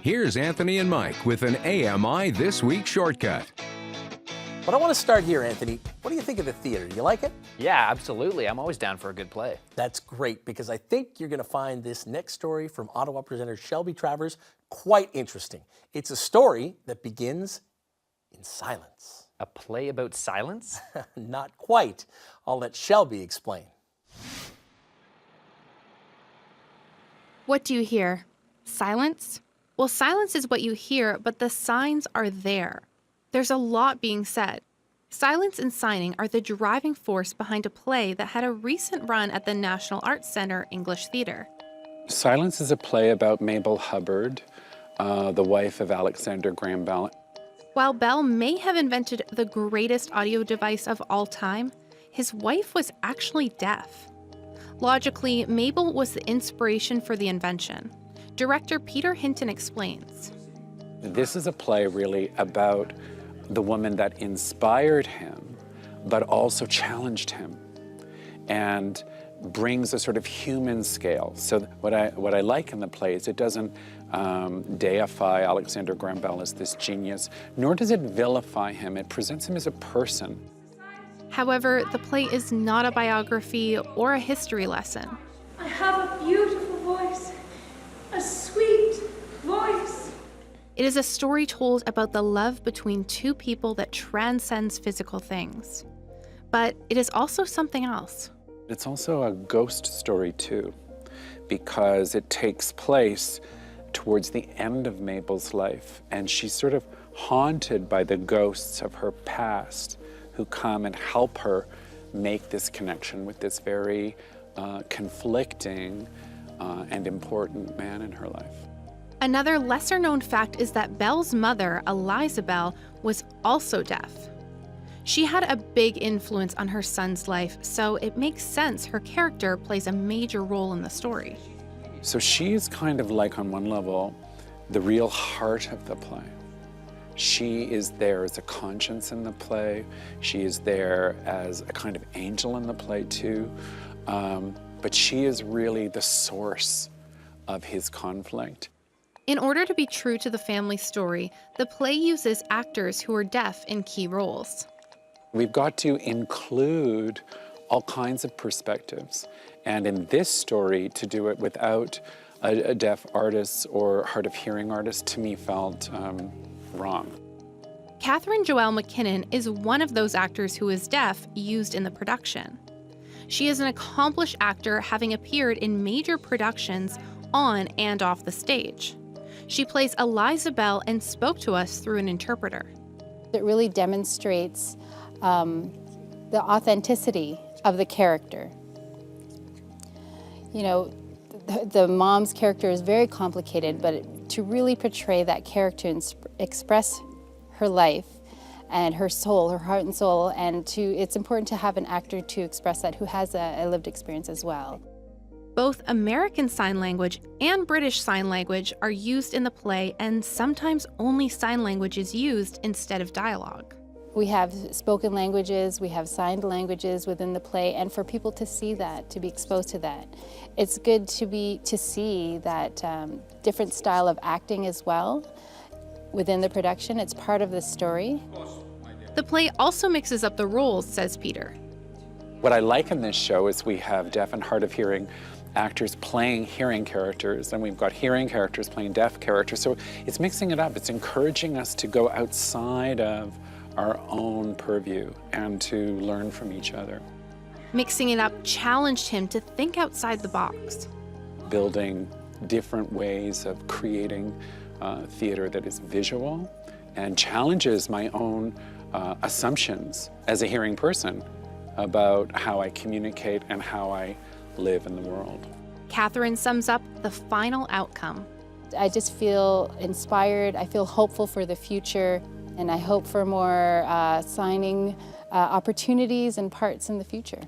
Here's Anthony and Mike with an AMI This Week shortcut. But I want to start here, Anthony. What do you think of the theater? You like it? Yeah, absolutely. I'm always down for a good play. That's great, because I think you're going to find this next story from Ottawa presenter Shelby Travers quite interesting. It's a story that begins in silence. A play about silence? Not quite. I'll let Shelby explain. What do you hear? Silence? Well, silence is what you hear, but the signs are there. There's a lot being said. Silence and signing are the driving force behind a play that had a recent run at the National Arts Centre English Theatre. Silence is a play about Mabel Hubbard, the wife of Alexander Graham Bell. While Bell may have invented the greatest audio device of all time, his wife was actually deaf. Logically, Mabel was the inspiration for the invention. Director Peter Hinton explains. This is a play really about the woman that inspired him, but also challenged him and brings a sort of human scale. So what I like in the play is it doesn't deify Alexander Graham Bell as this genius, nor does it vilify him. It presents him as a person. However, the play is not a biography or a history lesson. I have a beautiful voice, a sweet voice. It is a story told about the love between two people that transcends physical things. But it is also something else. It's also a ghost story too, because it takes place towards the end of Mabel's life, and she's sort of haunted by the ghosts of her past who come and help her make this connection with this very conflicting and important man in her life. Another lesser-known fact is that Bell's mother, Eliza Bell, was also deaf. She had a big influence on her son's life, so it makes sense her character plays a major role in the story. So she's kind of like, on one level, the real heart of the play. She is there as a conscience in the play. She is there as a kind of angel in the play too. But she is really the source of his conflict. In order to be true to the family story, the play uses actors who are deaf in key roles. We've got to include all kinds of perspectives. And in this story, to do it without a deaf artist or hard of hearing artist, to me felt wrong. Catherine Joelle McKinnon is one of those actors who is deaf used in the production. She is an accomplished actor, having appeared in major productions on and off the stage. She plays Eliza Bell and spoke to us through an interpreter. It really demonstrates the authenticity of the character. You know, the mom's character is very complicated, but to really portray that character and express her life and her soul, her heart and soul, and it's important to have an actor to express that who has a lived experience as well. Both American Sign Language and British Sign Language are used in the play, and sometimes only sign language is used instead of dialogue. We have spoken languages, we have signed languages within the play, and for people to see that, to be exposed to that. It's good to see that different style of acting as well within the production. It's part of the story. The play also mixes up the roles, says Peter. What I like in this show is we have deaf and hard of hearing actors playing hearing characters, and we've got hearing characters playing deaf characters. So it's mixing it up. It's encouraging us to go outside of our own purview and to learn from each other. Mixing it up challenged him to think outside the box. Building different ways of creating theater that is visual and challenges my own assumptions as a hearing person about how I communicate and how I live in the world. Catherine sums up the final outcome. I just feel inspired, I feel hopeful for the future, and I hope for more signing opportunities and parts in the future.